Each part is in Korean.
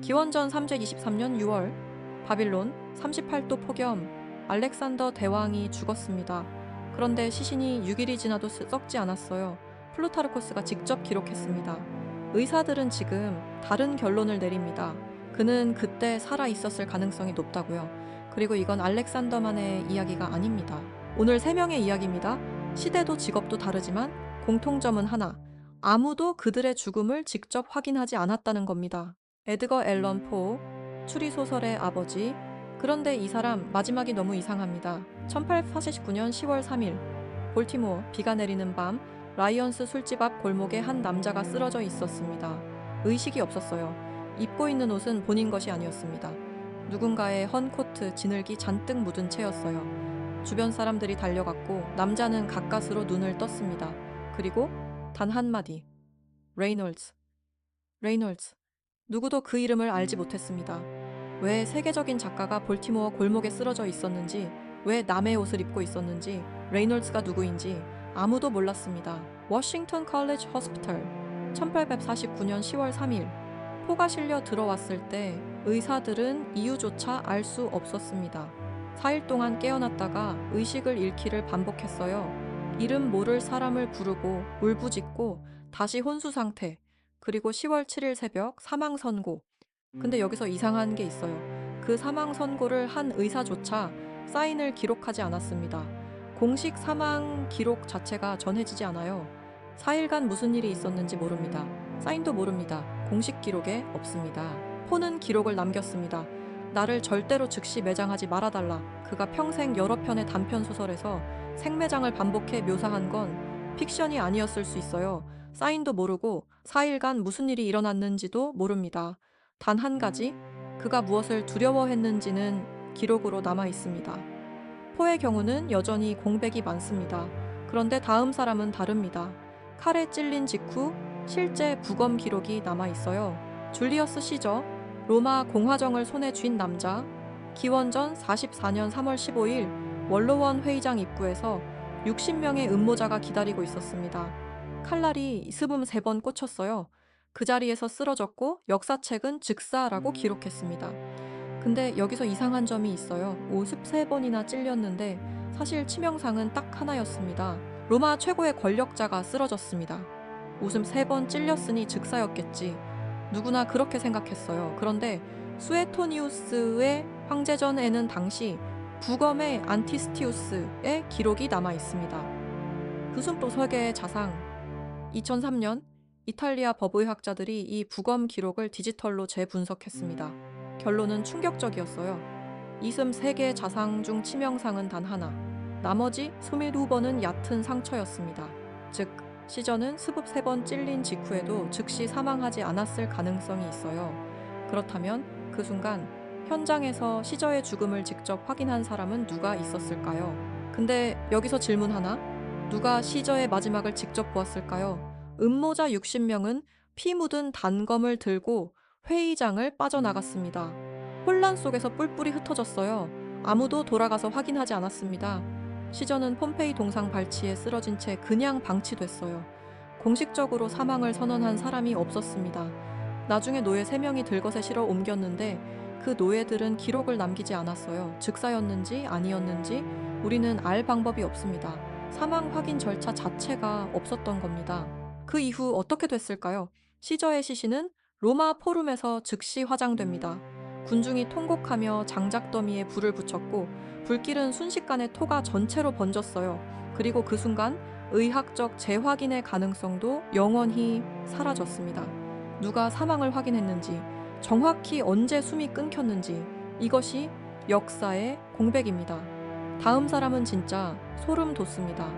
기원전 323년 6월 바빌론 38도 폭염 알렉산더 대왕이 죽었습니다. 그런데 시신이 6일이 지나도 썩지 않았어요. 플루타르코스가 직접 기록했습니다. 의사들은 지금 다른 결론을 내립니다. 그는 그때 살아 있었을 가능성이 높다고요. 그리고 이건 알렉산더만의 이야기가 아닙니다. 오늘 3명의 이야기입니다. 시대도 직업도 다르지만 공통점은 하나. 아무도 그들의 죽음을 직접 확인하지 않았다는 겁니다. 에드거 앨런 포, 추리소설의 아버지. 그런데 이 사람 마지막이 너무 이상합니다. 1849년 10월 3일 볼티모어 비가 내리는 밤 라이언스 술집 앞 골목에 한 남자가 쓰러져 있었습니다. 의식이 없었어요. 입고 있는 옷은 본인 것이 아니었습니다. 누군가의 헌 코트, 진흙이 잔뜩 묻은 채였어요. 주변 사람들이 달려갔고 남자는 가까스로 눈을 떴습니다. 그리고 단 한마디. 레이놀즈. 레이놀즈. 누구도 그 이름을 알지 못했습니다. 왜 세계적인 작가가 볼티모어 골목에 쓰러져 있었는지, 왜 남의 옷을 입고 있었는지, 레이놀즈가 누구인지 아무도 몰랐습니다. 워싱턴 컬리지 호스피털 1849년 10월 3일 포가 실려 들어왔을 때 의사들은 이유조차 알 수 없었습니다. 4일 동안 깨어났다가 의식을 잃기를 반복했어요. 이름 모를 사람을 부르고 울부짖고 다시 혼수 상태. 그리고 10월 7일 새벽 사망 선고. 근데 여기서 이상한 게 있어요. 그 사망 선고를 한 의사조차 사인을 기록하지 않았습니다. 공식 사망 기록 자체가 전해지지 않아요. 4일간 무슨 일이 있었는지 모릅니다. 사인도 모릅니다. 공식 기록에 없습니다. 포는 기록을 남겼습니다. 나를 절대로 즉시 매장하지 말아달라. 그가 평생 여러 편의 단편 소설에서 생매장을 반복해 묘사한 건 픽션이 아니었을 수 있어요. 사인도 모르고 4일간 무슨 일이 일어났는지도 모릅니다. 단 한 가지, 그가 무엇을 두려워했는지는 기록으로 남아 있습니다. 포의 경우는 여전히 공백이 많습니다. 그런데 다음 사람은 다릅니다. 칼에 찔린 직후 실제 부검 기록이 남아 있어요. 줄리어스 시저, 로마 공화정을 손에 쥔 남자, 기원전 44년 3월 15일 원로원 회의장 입구에서 60명의 음모자가 기다리고 있었습니다. 칼날이 스분 3번 꽂혔어요. 그 자리에서 쓰러졌고 역사책은 즉사라고 기록했습니다. 근데 여기서 이상한 점이 있어요. 53번이나 찔렸는데 사실 치명상은 딱 하나였습니다. 로마 최고의 권력자가 쓰러졌습니다. 웃음 3번 찔렸으니 즉사였겠지. 누구나 그렇게 생각했어요. 그런데 수에토니우스의 황제전에는 당시 부검의 안티스티우스의 기록이 남아 있습니다. 그 숨도 설계의 자상. 2003년 이탈리아 법의학자들이 이 부검 기록을 디지털로 재분석했습니다. 결론은 충격적이었어요. 이슴 3개의 자상 중 치명상은 단 하나. 나머지 22번은 얕은 상처였습니다. 즉, 시저는 스붑 3번 찔린 직후에도 즉시 사망하지 않았을 가능성이 있어요. 그렇다면 그 순간 현장에서 시저의 죽음을 직접 확인한 사람은 누가 있었을까요? 근데 여기서 질문 하나. 누가 시저의 마지막을 직접 보았을까요? 음모자 60명은 피 묻은 단검을 들고 회의장을 빠져나갔습니다. 혼란 속에서 뿔뿔이 흩어졌어요. 아무도 돌아가서 확인하지 않았습니다. 시저는 폼페이 동상 발치에 쓰러진 채 그냥 방치됐어요. 공식적으로 사망을 선언한 사람이 없었습니다. 나중에 노예 3명이 들것에 실어 옮겼는데 그 노예들은 기록을 남기지 않았어요. 즉사였는지 아니었는지 우리는 알 방법이 없습니다. 사망 확인 절차 자체가 없었던 겁니다. 그 이후 어떻게 됐을까요? 시저의 시신은 로마 포rum에서 즉시 화장됩니다. 군중이 통곡하며 장작더미에 불을 붙였고 불길은 순식간에 토가 전체로 번졌어요. 그리고 그 순간 의학적 재확인의 가능성도 영원히 사라졌습니다. 누가 사망을 확인했는지, 정확히 언제 숨이 끊겼는지, 이것이 역사의 공백입니다. 다음 사람은 진짜 소름 돋습니다.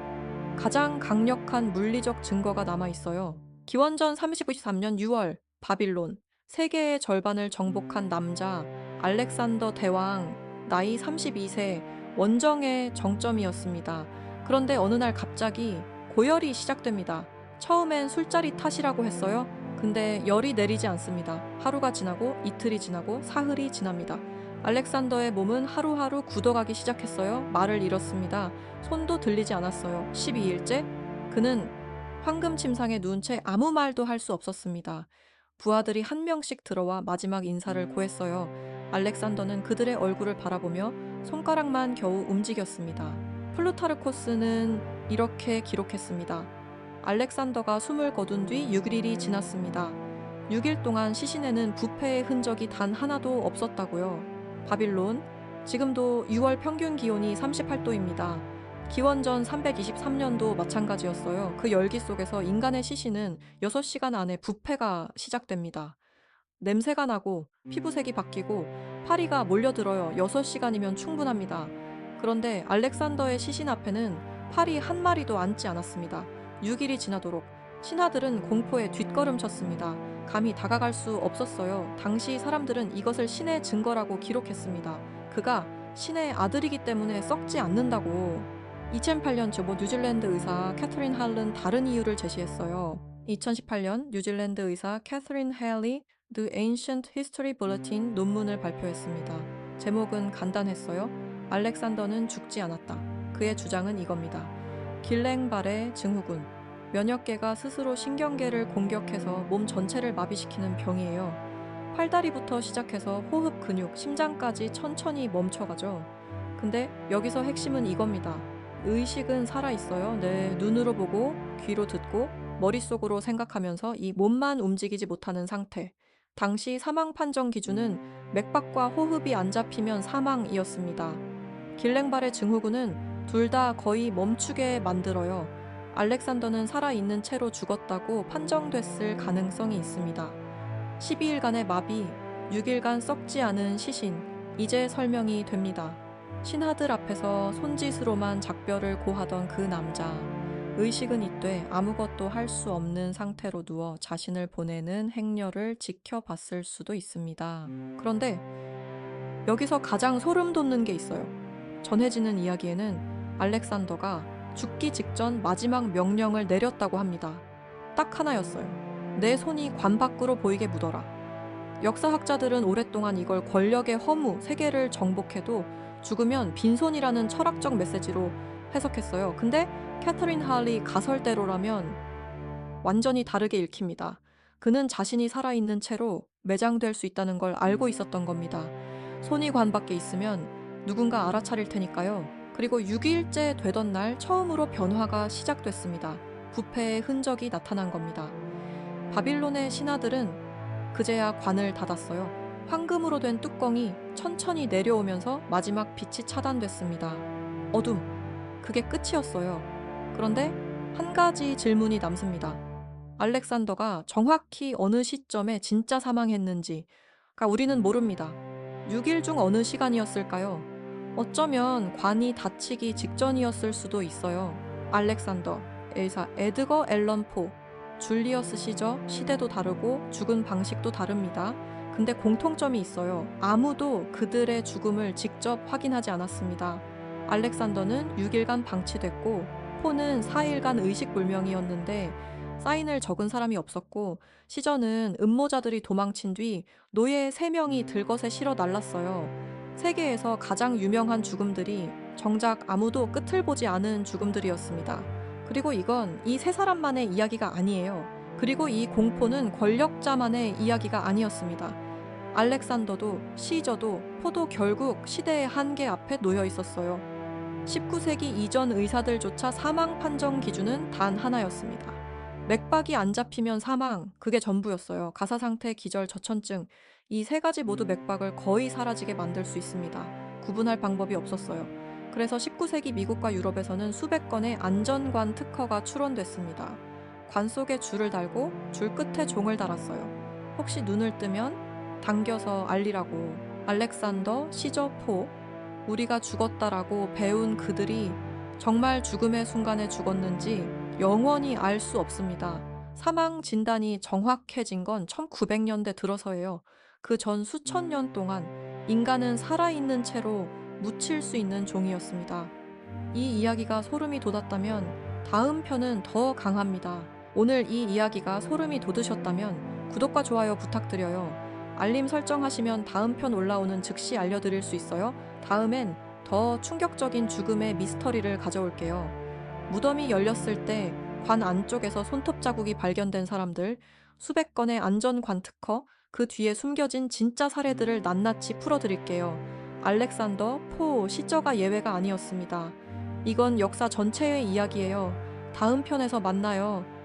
가장 강력한 물리적 증거가 남아 있어요. 기원전 393년 6월 바빌론, 세계의 절반을 정복한 남자 알렉산더 대왕, 나이 32세, 원정의 정점이었습니다. 그런데 어느 날 갑자기 고열이 시작됩니다. 처음엔 술자리 탓이라고 했어요. 근데 열이 내리지 않습니다. 하루가 지나고 이틀이 지나고 사흘이 지납니다. 알렉산더의 몸은 하루하루 굳어가기 시작했어요. 말을 잃었습니다. 손도 들리지 않았어요. 12일째 그는 황금 침상에 누운 채 아무 말도 할 수 없었습니다. 부하들이 한 명씩 들어와 마지막 인사를 고했어요. 알렉산더는 그들의 얼굴을 바라보며 손가락만 겨우 움직였습니다. 플루타르코스는 이렇게 기록했습니다. 알렉산더가 숨을 거둔 뒤 6일이 지났습니다. 6일 동안 시신에는 부패의 흔적이 단 하나도 없었다고요. 바빌론, 지금도 6월 평균 기온이 38도입니다. 기원전 323년도 마찬가지였어요. 그 열기 속에서 인간의 시신은 6시간 안에 부패가 시작됩니다. 냄새가 나고 피부색이 바뀌고 파리가 몰려들어요. 6시간이면 충분합니다. 그런데 알렉산더의 시신 앞에는 파리 한 마리도 앉지 않았습니다. 6일이 지나도록 신하들은 공포에 뒷걸음쳤습니다. 감히 다가갈 수 없었어요. 당시 사람들은 이것을 신의 증거라고 기록했습니다. 그가 신의 아들이기 때문에 썩지 않는다고. 2008년 초보 뉴질랜드 의사 캐서린 할은 다른 이유를 제시했어요. 2018년 뉴질랜드 의사 캐서린 할리 The Ancient History Bulletin 논문을 발표했습니다. 제목은 간단했어요. 알렉산더는 죽지 않았다. 그의 주장은 이겁니다. 길랭발의 증후군. 면역계가 스스로 신경계를 공격해서 몸 전체를 마비시키는 병이에요. 팔다리부터 시작해서 호흡 근육, 심장까지 천천히 멈춰가죠. 근데 여기서 핵심은 이겁니다. 의식은 살아있어요. 네, 눈으로 보고 귀로 듣고 머릿속으로 생각하면서 이 몸만 움직이지 못하는 상태. 당시 사망 판정 기준은 맥박과 호흡이 안 잡히면 사망이었습니다. 길랭발의 증후군은 둘 다 거의 멈추게 만들어요. 알렉산더는 살아있는 채로 죽었다고 판정됐을 가능성이 있습니다. 12일간의 마비, 6일간 썩지 않은 시신, 이제 설명이 됩니다. 신하들 앞에서 손짓으로만 작별을 고하던 그 남자. 의식은 이때 아무것도 할 수 없는 상태로 누워 자신을 보내는 행렬을 지켜봤을 수도 있습니다. 그런데 여기서 가장 소름 돋는 게 있어요. 전해지는 이야기에는 알렉산더가 죽기 직전 마지막 명령을 내렸다고 합니다. 딱 하나였어요. 내 손이 관 밖으로 보이게 묻어라. 역사학자들은 오랫동안 이걸 권력의 허무, 세계를 정복해도 죽으면 빈손이라는 철학적 메시지로 해석했어요. 근데 캐서린 할리 가설대로라면 완전히 다르게 읽힙니다. 그는 자신이 살아있는 채로 매장될 수 있다는 걸 알고 있었던 겁니다. 손이 관 밖에 있으면 누군가 알아차릴 테니까요. 그리고 6일째 되던 날 처음으로 변화가 시작됐습니다. 부패의 흔적이 나타난 겁니다. 바빌론의 신하들은 그제야 관을 닫았어요. 황금으로 된 뚜껑이 천천히 내려오면서 마지막 빛이 차단됐습니다. 어둠, 그게 끝이었어요. 그런데 한 가지 질문이 남습니다. 알렉산더가 정확히 어느 시점에 진짜 사망했는지 우리는 모릅니다. 6일 중 어느 시간이었을까요? 어쩌면 관이 닫히기 직전이었을 수도 있어요. 알렉산더, 엘사, 에드거 앨런 포, 줄리어스 시저, 시대도 다르고 죽은 방식도 다릅니다. 근데 공통점이 있어요. 아무도 그들의 죽음을 직접 확인하지 않았습니다. 알렉산더는 6일간 방치됐고 포는 4일간 의식불명이었는데 사인을 적은 사람이 없었고 시저는 음모자들이 도망친 뒤 노예 3명이 들것에 실어 날랐어요. 세계에서 가장 유명한 죽음들이 정작 아무도 끝을 보지 않은 죽음들이었습니다. 그리고 이건 이 세 사람만의 이야기가 아니에요. 그리고 이 공포는 권력자만의 이야기가 아니었습니다. 알렉산더도 시저도 포도 결국 시대의 한계 앞에 놓여 있었어요. 19세기 이전 의사들조차 사망 판정 기준은 단 하나였습니다. 맥박이 안 잡히면 사망, 그게 전부였어요. 가사상태, 기절, 저천증, 이 세 가지 모두 맥박을 거의 사라지게 만들 수 있습니다. 구분할 방법이 없었어요. 그래서 19세기 미국과 유럽에서는 수백 건의 안전관 특허가 출원됐습니다. 관 속에 줄을 달고 줄 끝에 종을 달았어요. 혹시 눈을 뜨면 당겨서 알리라고. 알렉산더, 시저, 포, 우리가 죽었다라고 배운 그들이 정말 죽음의 순간에 죽었는지 영원히 알 수 없습니다. 사망 진단이 정확해진 건 1900년대 들어서예요. 그 전 수천 년 동안 인간은 살아있는 채로 묻힐 수 있는 종이었습니다. 이 이야기가 소름이 돋았다면 다음 편은 더 강합니다. 오늘 이 이야기가 소름이 돋으셨다면 구독과 좋아요 부탁드려요. 알림 설정하시면 다음 편 올라오는 즉시 알려드릴 수 있어요. 다음엔 더 충격적인 죽음의 미스터리를 가져올게요. 무덤이 열렸을 때 관 안쪽에서 손톱 자국이 발견된 사람들, 수백 건의 안전관 특허, 그 뒤에 숨겨진 진짜 사례들을 낱낱이 풀어드릴게요. 알렉산더, 포, 시저가 예외가 아니었습니다. 이건 역사 전체의 이야기예요. 다음 편에서 만나요.